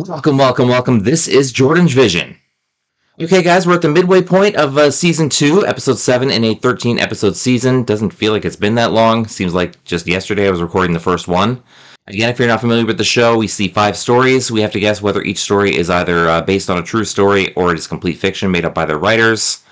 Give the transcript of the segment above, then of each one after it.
Welcome. This is JordangeVision. Okay, guys, we're at the midway point of Season 2, Episode 7 in a 13-episode season. Doesn't feel like it's been that long. Seems like just yesterday I was recording the first one. Again, if you're not familiar with the show, we see 5 stories. We have to guess whether each story is either based on a true story or it is complete fiction made up by the writers.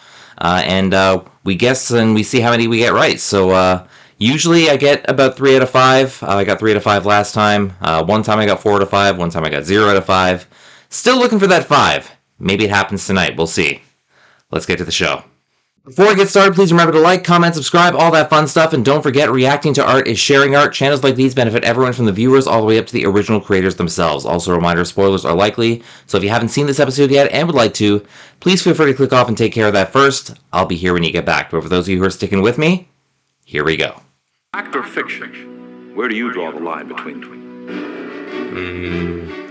We guess and we see how many we get right. So, usually I get about 3 out of 5. I got 3 out of 5 last time. One time I got 4 out of 5. One time I got 0 out of 5. Still looking for that 5. Maybe it happens tonight. We'll see. Let's get to the show. Before I get started, please remember to like, comment, subscribe, all that fun stuff, and don't forget, reacting to art is sharing art. Channels like these benefit everyone from the viewers all the way up to the original creators themselves. Also, a reminder, spoilers are likely, so if you haven't seen this episode yet and would like to, please feel free to click off and take care of that first. I'll be here when you get back. But for those of you who are sticking with me, here we go. Fact or fiction? Where do you draw the line between?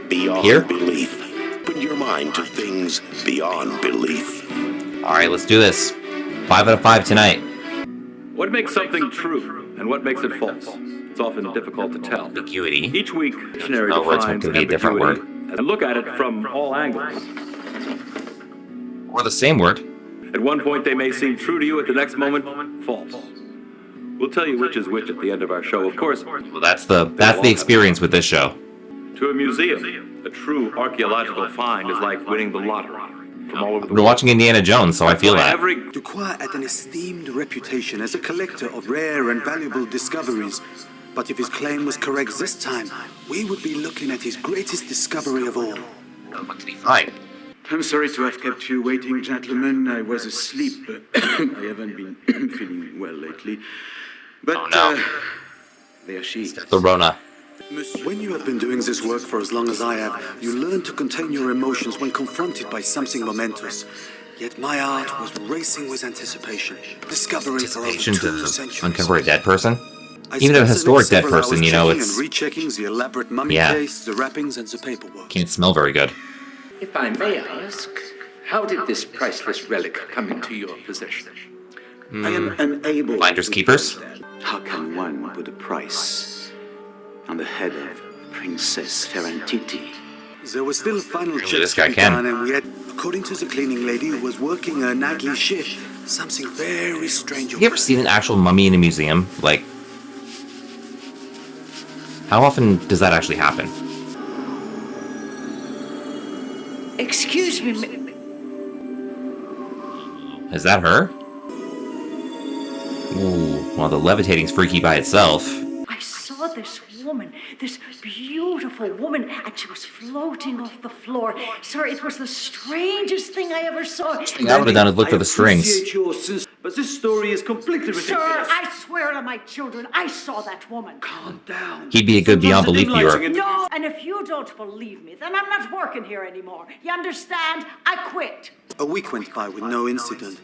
Beyond Here? belief. Put your mind to things beyond belief. Alright, let's do this. 5 out of 5 tonight. What makes something true and what makes it false? It's often difficult to tell. Ambiguity. Each week, the dictionary Oh, words defines could be a different ambiguity and look at it from all angles. Or the same word. At one point, they may seem true to you. At the next moment, false. We'll tell you which is which at the end of our show. Of course, Well, that's the experience with this show. to a museum, a true archaeological find is like winning the lottery. From all over the I've been world. watching Indiana Jones, so I feel that. Duquois had an esteemed reputation as a collector of rare and valuable discoveries. But if his claim was correct this time, we would be looking at his greatest discovery of all. What did he find? I'm sorry to have kept you waiting, gentlemen. I was asleep. I haven't been feeling well lately. But, Oh, no. there she is. The Rona. When you have been doing this work for as long as I have, you learn to contain your emotions when confronted by something momentous. Yet my heart was racing with anticipation. Discovery for over Anticipation 2 to centuries. uncover a dead person? I Even a spent historic dead several person, hours you know, checking it's... and rechecking the elaborate mummy Yeah. case, the wrappings, and the paperwork. Can't smell very good. If I may ask, how did this priceless relic come into your possession? I am unable Finders to keepers? tell that. How can one put a price on the head of Princess Ferrantiti? There was still final Really, checks this to guy be can. done, and we had, according to the cleaning lady who was working her nightly shift, something very strange. Have you ever seen an actual mummy in a museum? Like, how often does that actually happen? Excuse me, Is that her? Ooh, well, the levitating's freaky by itself. I saw this woman, this beautiful woman, and she was floating off the floor. Sir, it was the strangest thing I ever saw. I would have done is look for the strings. But this story is completely ridiculous. Sir, I swear to my children, I saw that woman. Calm down. He'd be a good beyond belief viewer. No, and if you don't believe me, then I'm not working here anymore. You understand? I quit. A week went by with no incident,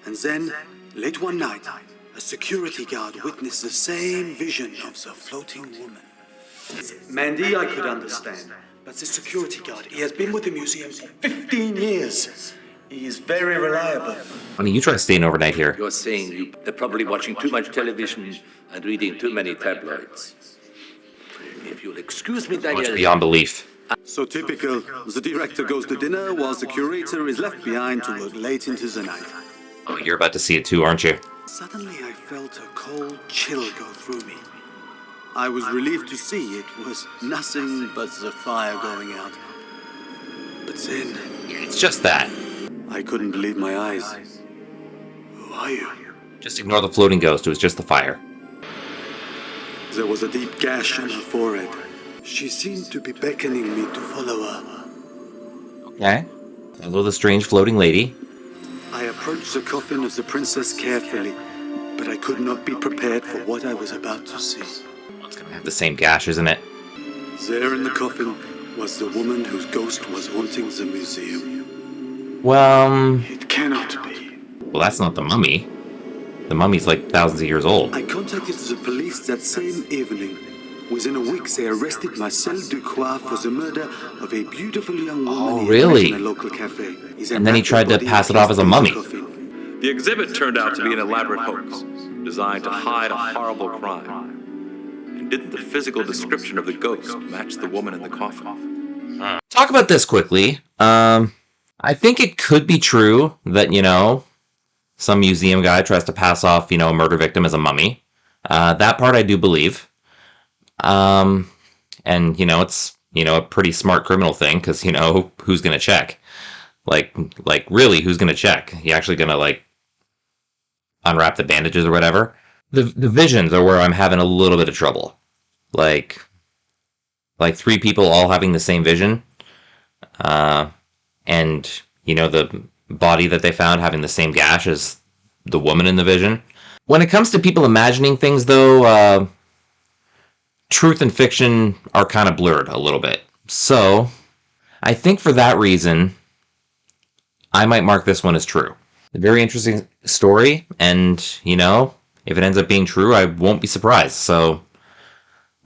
and then, late one night, a security guard witnessed the same vision of the floating woman. Mandy, I could understand, but the security guard, he has been with the museum for 15 years. He is very reliable. Honey, you try staying overnight here. You're saying they're probably watching too much television and reading too many tabloids. If you'll excuse me, Much Daniel. beyond belief. So typical, the director goes to dinner while the curator is left behind to work late into the night. Oh, you're about to see it too, aren't you? Suddenly I felt a cold chill go through me. I was relieved to see it was nothing but the fire going out. But then, It's just that. I couldn't believe my eyes. Who are you? Just ignore the floating ghost, it was just the fire. There was a deep gash on her forehead. She seemed to be beckoning me to follow her. Okay. Hello, the strange floating lady. I approached the coffin of the princess carefully, but I could not be prepared for what I was about to see. It's gonna have the same gash, isn't it? There in the coffin was the woman whose ghost was haunting the museum. Well, It cannot be. well, that's not the mummy. The mummy's like thousands of years old. I contacted the police that same evening. Within a week, they arrested Marcel Ducroix for the murder of a beautiful young woman Oh, he had really? met in a local cafe. And then he tried to pass it off as a mummy. The exhibit turned out to be an elaborate hoax, designed to hide a horrible crime. And didn't the physical description of the ghost match the woman in the coffin? Talk about this quickly. I think it could be true that, some museum guy tries to pass off, a murder victim as a mummy. That part I do believe. And, it's, a pretty smart criminal thing, because, who's going to check? Like, really, who's going to check? You actually going to, unwrap the bandages or whatever? The visions are where I'm having a little bit of trouble. Like 3 people all having the same vision. And, the body that they found having the same gash as the woman in the vision. When it comes to people imagining things, though, truth and fiction are kind of blurred a little bit. So, I think for that reason, I might mark this one as true. A very interesting story, and, if it ends up being true, I won't be surprised. So,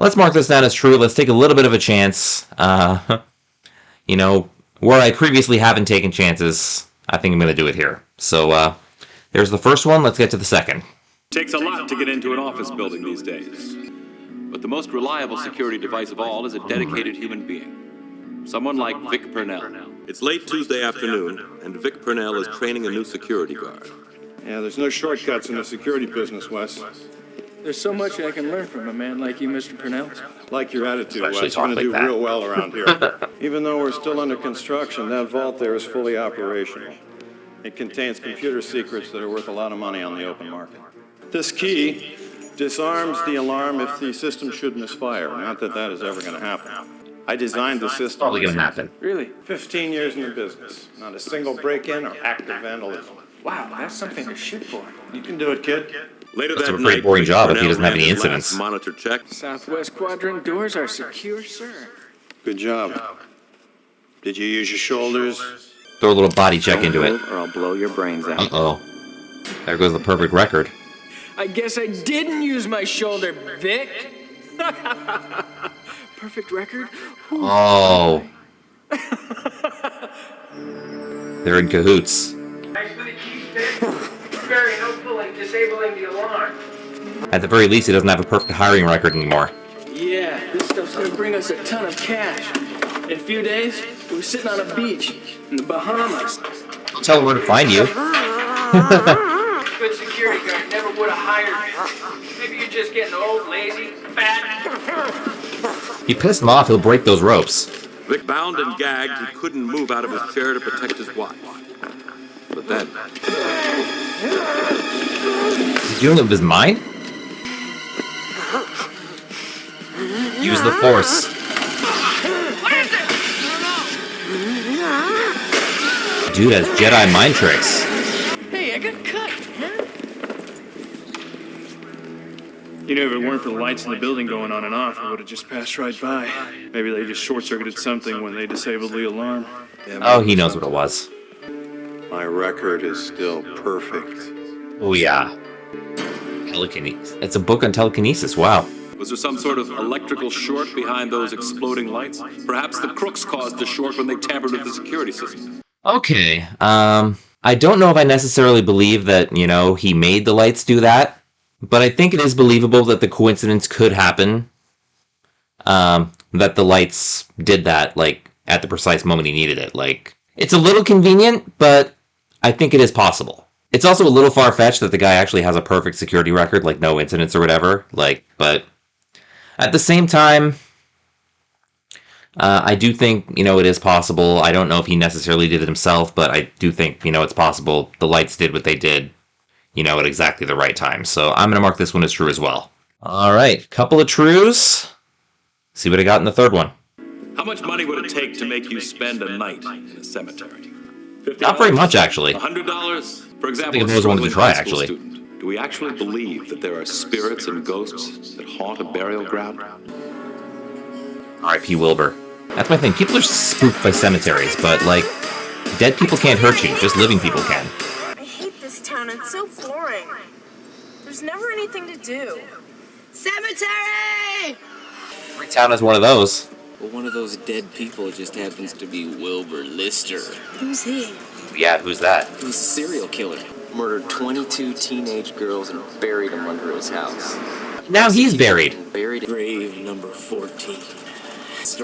let's mark this down as true. Let's take a little bit of a chance. Where I previously haven't taken chances, I think I'm going to do it here. So, there's the first one. Let's get to the second. Takes a lot to get into an office building these days. But the most reliable security device of all is a dedicated human being. Someone like Vic Purnell. It's late Tuesday afternoon, and Vic Purnell is training a new security guard. Yeah, there's no shortcuts in the security business, Wes. There's so much I can learn from a man like you, Mr. Purnell. Like your attitude, Especially Wes. You're going to do talk like real well around here. Even though we're still under construction, that vault there is fully operational. It contains computer secrets that are worth a lot of money on the open market. This key disarms the alarm if the system should misfire. Not that that is ever going to happen. I designed the system. Probably going to happen. Really? 15 years in the business. Not a single break-in or active vandalism. Wow, that's something to shoot for. You can do it, kid. Later That's that a pretty night, boring Vic job if he Purnell doesn't have ran any his last incidents. Monitor check. Southwest quadrant doors are secure, sir. Good job. Did you use your shoulders? Throw a little body check into it. Or I'll blow your brains out. Uh-oh. There goes the perfect record. I guess I didn't use my shoulder, Vic. Perfect record? Oh. They're in cahoots. Very helpful in disabling the alarm. At the very least, he doesn't have a perfect hiring record anymore. Yeah, this stuff's gonna bring us a ton of cash. In a few days, we're sitting on a beach in the Bahamas. Don't tell him where to find you. Good security guard never would have hired me. Maybe you're just getting old, lazy, fat. You pissed him off, he'll break those ropes. Vic, bound and gagged, he couldn't move out of his chair to protect his watch. But then, Is he doing it with his mind? Use the force. Dude has Jedi mind tricks. Hey, I got cut. You know, if it weren't for the lights in the building going on and off, I would have just passed right by. Maybe they just short-circuited something when they disabled the alarm. Oh, he knows what it was. My record is still perfect. Oh yeah. Telekinesis. It's a book on telekinesis, wow. Was there some sort of electrical short behind those exploding lights? Perhaps the crooks caused the short when they tampered with the security system. Okay, I don't know if I necessarily believe that, he made the lights do that, but I think it is believable that the coincidence could happen, that the lights did that, at the precise moment he needed it. It's a little convenient, but I think it is possible. It's also a little far-fetched that the guy actually has a perfect security record, no incidents or whatever, but at the same time, I do think, it is possible. I don't know if he necessarily did it himself, but I do think, it's possible the lights did what they did, at exactly the right time. So I'm going to mark this one as true as well. All right, couple of trues. See what I got in the third one. How much money would it take to make you spend a night in a cemetery? $50? Not very much, actually. $100? For example, I think I've always wanted to try, high school actually. student. Do we actually believe that there are spirits and ghosts that haunt a burial ground? R.I.P. Wilbur. That's my thing. People are spooked by cemeteries, but, dead people can't hurt you. Just living people can. I hate this town. It's so boring. There's never anything to do. Cemetery! Every town has one of those. Well, one of those dead people just happens to be Wilbur Lister. Who's he? Yeah, who's that? He's a serial killer. Murdered 22 teenage girls and buried them under his house. Now he's buried. Buried at grave number 14.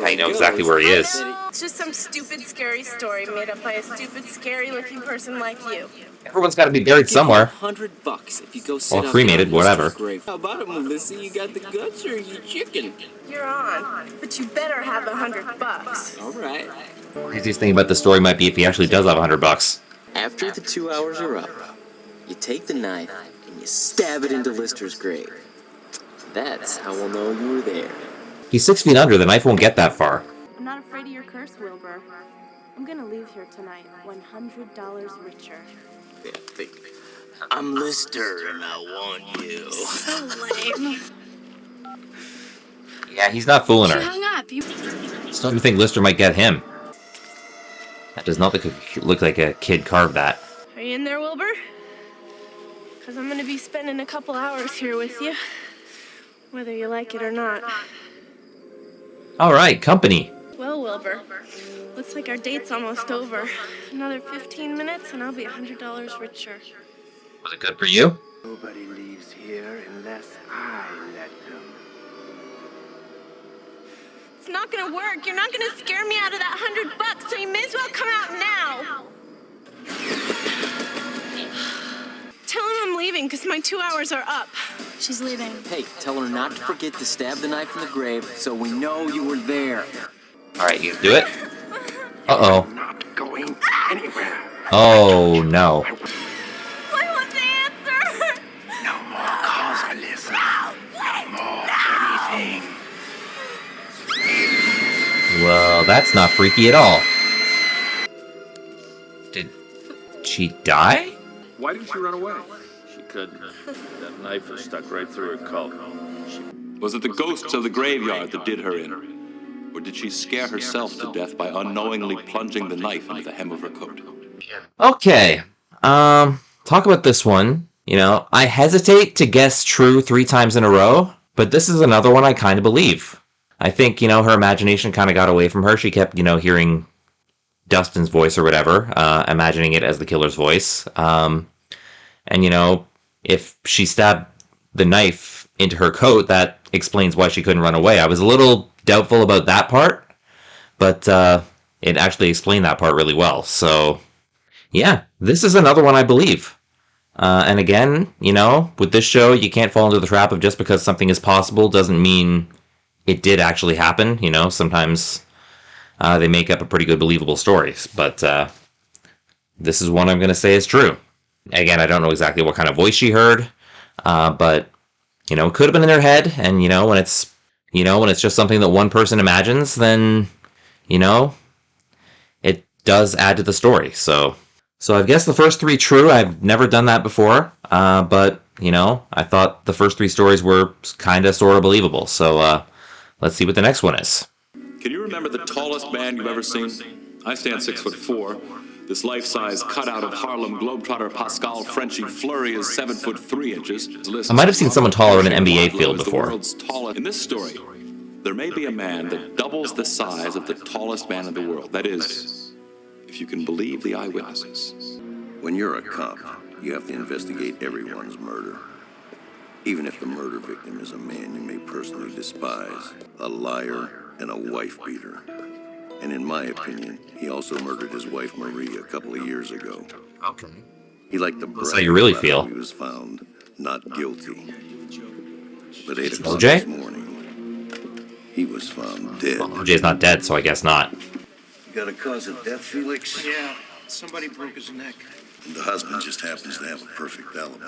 I know exactly where he is. It's just some stupid, scary story made up by a stupid, scary-looking person like you. Everyone's got to be buried somewhere. $100 if you go sit Or cremated, whatever. How about it, Melissa? You got the guts or you chicken? You're on, but you better have $100. All right. Craziest thing about the story might be if he actually does have $100. After the 2 hours are up, you take the knife and you stab it into Lister's grave. That's how we'll know you were there. He's 6 feet under. The knife won't get that far. I'm not afraid of your curse, Wilbur. I'm gonna leave here tonight $100 richer. Yeah, think. I'm Lister and I want you. So lame. Yeah, he's not fooling She her. hung up. You... Still don't think Lister might get him. That does not look like a kid carved that. Are you in there, Wilbur? Because I'm going to be spending a couple hours here with you, whether you like it or not. All right, company. Well, Wilbur, looks like our date's almost over. Another 15 minutes and I'll be $100 richer. Was it good for you? Nobody leaves here unless I let them. It's not going to work. You're not going to scare me out of that $100, so you may as well come out now. Tell him I'm leaving because my 2 hours are up. She's leaving. Hey, tell her not to forget to stab the knife in the grave so we know you were there. All right, you do it. Uh-oh. Not going anywhere. Oh, no. I want the answer. No more calls, Melissa. No more anything. Well, that's not freaky at all. Did she die? Why didn't she run away? She couldn't. That knife was stuck right through her coat. Was it the ghosts of the graveyard that did her in? Or did she scare herself to death by unknowingly plunging the knife into the hem of her coat? Okay. Talk about this one. You know, I hesitate to guess true 3 times in a row, but this is another one I kind of believe. I think, you know, her imagination kind of got away from her. She kept, you know, hearing Dustin's voice or whatever, imagining it as the killer's voice. And, you know, if she stabbed the knife into her coat, that explains why she couldn't run away. I was a little doubtful about that part, but it actually explained that part really well. So, yeah, this is another one I believe. And again, you know, with this show, you can't fall into the trap of just because something is possible doesn't mean it did actually happen. You know, sometimes they make up a pretty good believable stories, but this is one I'm going to say is true. Again, I don't know exactly what kind of voice she heard, but, you know, it could have been in her head, and, you know, when it's just something that one person imagines, then, you know, it does add to the story. So I've guessed the first 3 true. I've never done that before, but, you know, I thought the first 3 stories were kind of sort of believable. So let's see what the next one is. Can you remember the tallest man you've ever seen? I stand 6'4". This life-size cutout of Harlem Globetrotter Pascal Frenchy Fleury is 7'3". I might have seen someone taller in an NBA field before. In this story, there may be a man that doubles the size of the tallest man in the world. That is, if you can believe the eyewitnesses. When you're a cop, you have to investigate everyone's murder. Even if the murder victim is a man you may personally despise, a liar, and a wife-beater. And in my opinion, he also murdered his wife Marie a couple of years ago. Okay. He liked to That's how you really feel. He was found not guilty. But 8 o'clock OJ? this morning, he was found dead. Well, OJ's not dead, so I guess not. You got a cause of death, Felix? Yeah, somebody broke his neck. And the husband just happens to have a perfect alibi.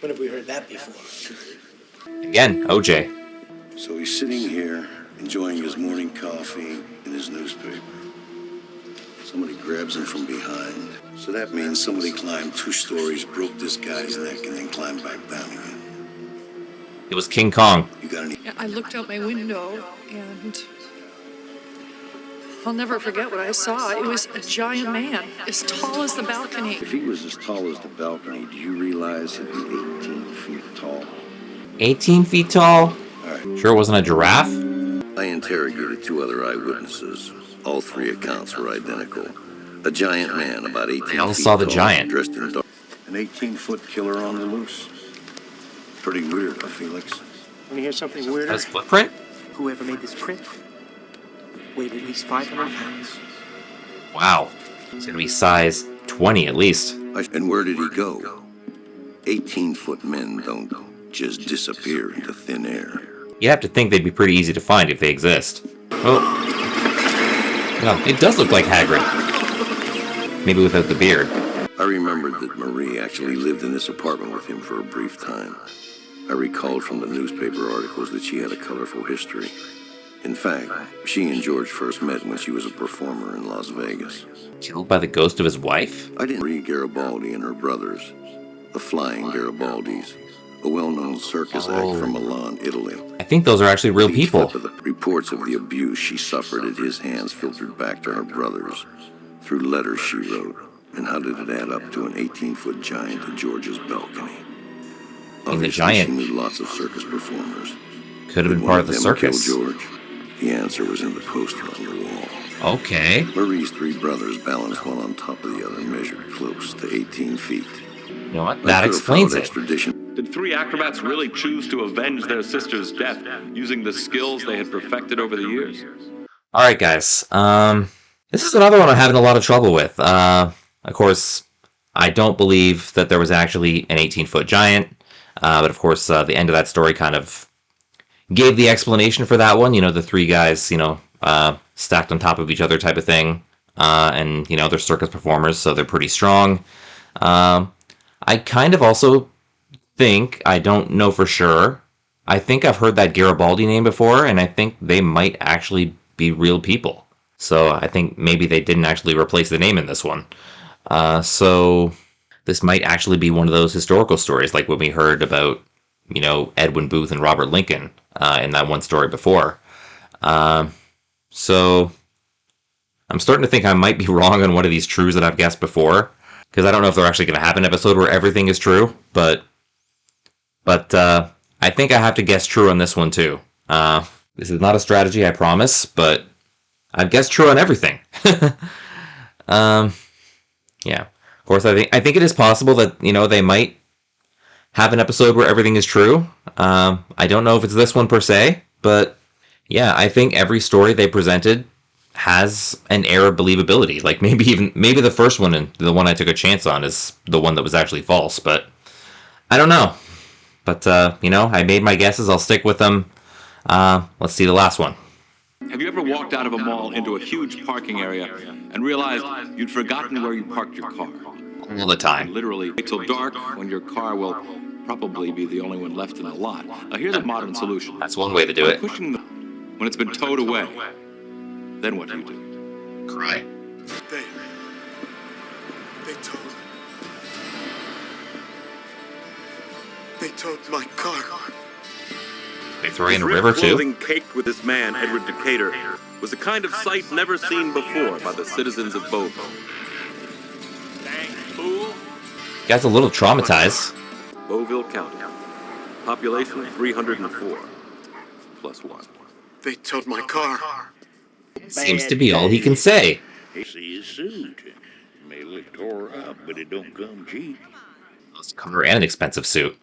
When have we heard that before? Again, OJ. So he's sitting here, enjoying his morning coffee and his newspaper. Somebody grabs him from behind. So that means somebody climbed 2 stories, broke this guy's neck, and then climbed back down again. It was King Kong. You got any? I looked out my window and I'll never forget what I saw. It was a giant man, as tall as the balcony. If he was as tall as the balcony, do you realize he'd be 18 feet tall? 18 feet tall? All right. Sure it wasn't a giraffe? I interrogated 2 other eyewitnesses. All 3 accounts were identical. A giant man about 18 feet They all saw the tall, giant. dressed in dark. An 18-foot killer on the loose. Pretty weird, huh, Felix? Want to hear something weirder? That's footprint? Whoever made this print weighed at least 500 pounds. Wow. It's gonna be size 20 at least. And where did he go? 18-foot men don't just disappear into thin air. You have to think they'd be pretty easy to find if they exist. Oh. No, it does look like Hagrid. Maybe without the beard. I remembered that Marie actually lived in this apartment with him for a brief time. I recalled from the newspaper articles that she had a colorful history. In fact, she and George first met when she was a performer in Las Vegas. Killed by the ghost of his wife? I didn't read Garibaldi and her brothers, the Flying Garibaldis, a well-known circus act from Milan, Italy. I think those are actually real people. The reports of the abuse she suffered at his hands filtered back to her brothers through letters she wrote. And how did it add up to an 18-foot giant at George's balcony? And the giant she knew lots of circus performers. Could have been part of the circus. George? The answer was in the poster on the wall. Okay. Marie's three brothers, balanced one on top of the other, measured close to 18 feet. You know what? That explains it. Did three acrobats really choose to avenge their sister's death using the skills they had perfected over the years? Alright, guys. This is another one I'm having a lot of trouble with. Of course, I don't believe that there was actually an 18-foot giant. But of course, the end of that story kind of gave the explanation for that one. You know, the three guys, you know, stacked on top of each other type of thing. And, you know, they're circus performers, so they're pretty strong. I kind of also think, I don't know for sure, I think I've heard that Garibaldi name before, and I think they might actually be real people. So I think maybe they didn't actually replace the name in this one. So this might actually be one of those historical stories, like when we heard about, you know, Edwin Booth and Robert Lincoln in that one story before. So I'm starting to think I might be wrong on one of these truths that I've guessed before, because I don't know if they're actually going to have an episode where everything is true, but I think I have to guess true on this one too. This is not a strategy, I promise, but I've guessed true on everything. Yeah. Of course, I think it is possible that, you know, they might have an episode where everything is true. I don't know if it's this one per se, but yeah, I think every story they presented has an air of believability. Like maybe the first one and the one I took a chance on is the one that was actually false, but I don't know. But you know, I made my guesses. I'll stick with them. Let's see the last one. Have you ever walked out of a mall into a huge parking area and realized you'd forgotten where you parked your car? All the time. Literally, wait till dark when your car will probably be the only one left in the lot. Now, here's a modern solution. That's one way to do it. When it's been towed away, then what do you do? Cry. They towed my car. They throw you in a river too? Clothing caked with this man, Edward Decatur, was a kind of sight never seen before by the citizens of Beauville. Guy's a little traumatized. Beauville County. Population 304. Plus one. They towed my car. Seems to be all he can say. See his suit. May look tore up, but it don't come cheap. It's car and an expensive suit.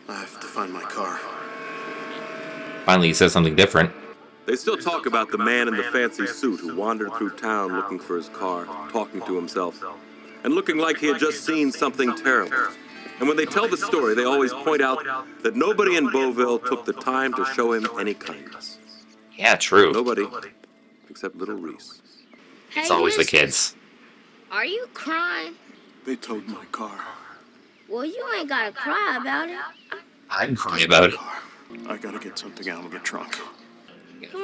I have to find my car. Finally, he says something different. They still talk about the man in the fancy suit who wandered through town looking for his car, talking to himself, and looking like he had just seen something terrible. And when they tell the story, they always point out that nobody in Beauville took the time to show him any kindness. Yeah, true. Nobody, except little Reese. It's always the kids. Are you crying? They towed my car. Well, you ain't gotta cry about it. I'm crying about it. I gotta get something out of the trunk.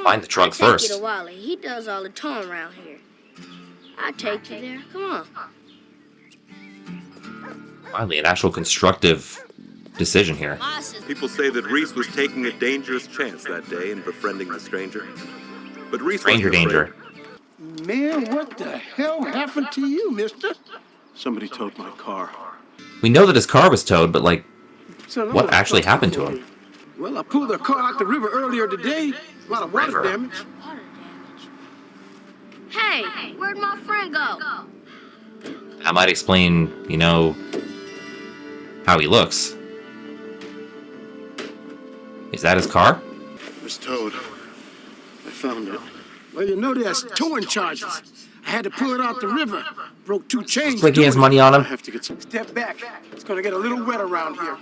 Find the trunk I'll first. take you to Wally. He does all the towing around here. I'll take you there. Come on. Finally, an actual constructive decision here. People say that Reese was taking a dangerous chance that day in befriending the stranger. But Reese Stranger wasn't afraid. danger. Man, what the hell happened to you, mister? Somebody towed my car. We know that his car was towed, but like, So what actually happened to him? Well, I pulled the car out the river earlier today. A lot of water damage. Hey, where'd my friend go? That might explain, you know, how he looks. Is that his car? It was towed. I found it. Well, you know there's towing charges. I had to pull it out the river. Broke 2 chains. Looks like he has money on him. I have to get some. Step back. It's gonna get a little wet around here.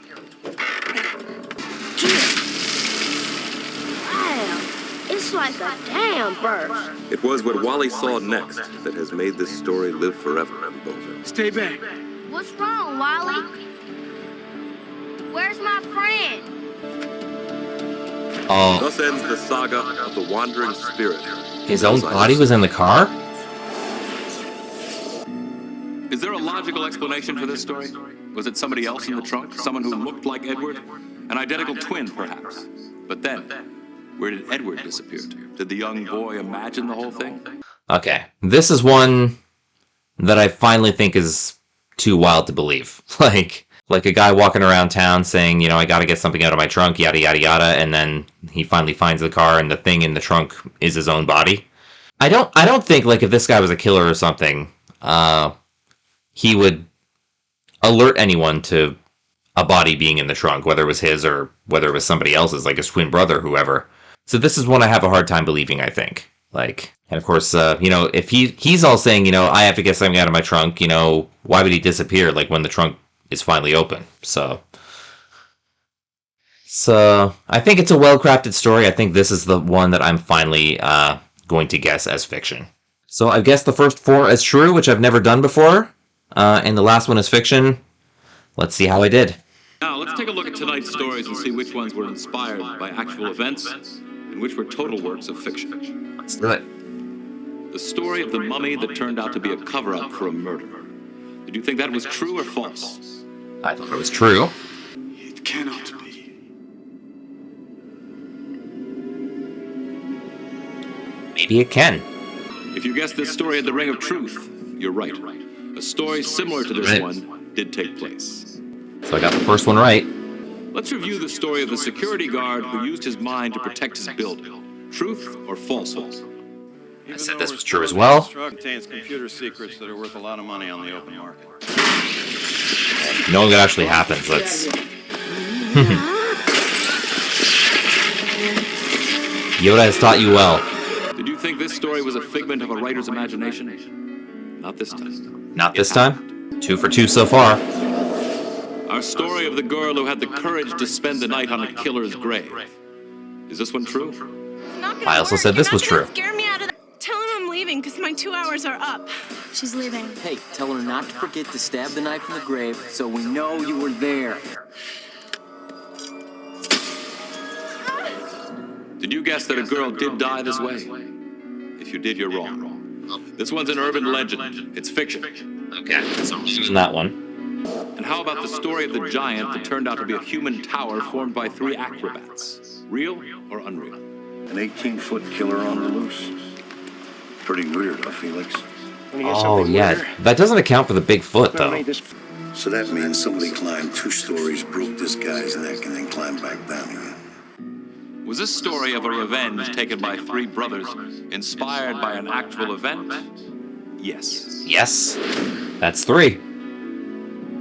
Wow, it's like a damn burst. It was what Wally saw next that has made this story live forever in Beauville. Stay back. What's wrong, Wally? Where's my friend? Oh. Thus ends the saga of the wandering spirit. His own body was in the car? Is there a logical explanation for this story? Was it somebody else in the trunk? Someone who looked like Edward? An identical twin, perhaps? But then, where did Edward disappear to? Did the young boy imagine the whole thing? Okay, this is one that I finally think is too wild to believe. Like a guy walking around town saying, you know, I gotta get something out of my trunk, yada yada yada, and then he finally finds the car and the thing in the trunk is his own body. I don't think, like, if this guy was a killer or something, he would alert anyone to a body being in the trunk, whether it was his or whether it was somebody else's, like his twin brother, whoever. So this is one I have a hard time believing, I think. Like, and of course, you know, if he's all saying, you know, I have to get something out of my trunk, you know, why would he disappear, like, when the trunk is finally open? So I think it's a well-crafted story. I think this is the one that I'm finally going to guess as fiction. So I guess the first 4 as true, which I've never done before, and the last one is fiction. Let's see how I did. Now, let's take a look at tonight's stories and see which ones were inspired by actual events and which were total works of fiction. Let's do it. The story of the mummy that turned out to be a cover-up for a murder. Did you think that was true or false? I thought it was true. It cannot be. Maybe it can. If you guessed this story had the ring of truth, you're right. A story similar to this one did take place. So I got the first one right. Let's review the story of the security guard who used his mind to protect his building. Truth or falsehood? I said this was true as well. Contains computer secrets that are worth a lot of money on the open market. Knowing that actually happens, let's... Yoda has taught you well. Did you think this story was a figment of a writer's imagination? Not this time. Not this time? 2 for 2 so far. Our story of the girl who had the courage to spend the night on a killer's grave. Is this one true? I also said this was true. Scare me out of the... Tell him I'm leaving, because my 2 hours are up. She's leaving. Hey, tell her not to forget to stab the knife in the grave so we know you were there. Did you guess that a girl did die this way? If you did, you're wrong. This one's an urban legend. It's fiction. Okay, so I'm using that one. And how about the story of the giant that turned out to be a human tower formed by 3 acrobats? Real or unreal? An 18-foot killer on the loose. Pretty weird, huh, Felix? Oh, yeah. That doesn't account for the big foot, though. So that means somebody climbed 2 stories, broke this guy's neck, and then climbed back down again. Was this story of a revenge taken by 3 brothers inspired by an actual event? Yes. Yes. That's 3.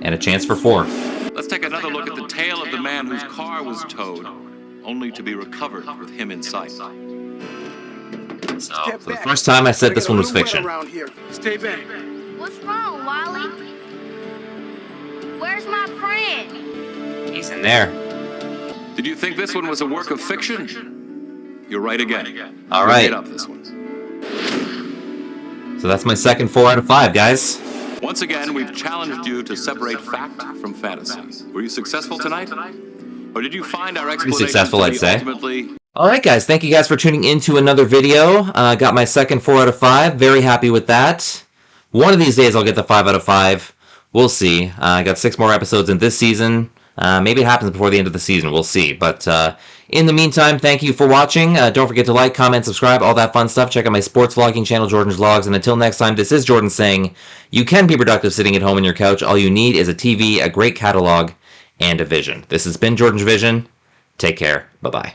And a chance for 4. Let's take another look at the tale of the man whose car was towed, only to be recovered with him inside. So, for the first time, I said this one was fiction. Stay back. What's wrong, Wally? Where's my friend? He's in there. Did you think this one was a work of fiction? You're right again. All right. Get up this one. So that's my second 4 out of 5, guys. Once again, we've challenged you to separate fact from fantasy. Were you successful tonight? Or did you find our explanation Pretty successful, I'd say. ultimately... Alright guys, thank you guys for tuning into another video. Got my second 4 out of 5. Very happy with that. One of these days I'll get the 5 out of 5. We'll see. I got 6 more episodes in this season. Maybe it happens before the end of the season. We'll see. But in the meantime, thank you for watching. Don't forget to like, comment, subscribe, all that fun stuff. Check out my sports vlogging channel, JordangeVlogs. And until next time, this is Jordan saying, you can be productive sitting at home on your couch. All you need is a TV, a great catalog, and a vision. This has been JordangeVision. Take care. Bye-bye.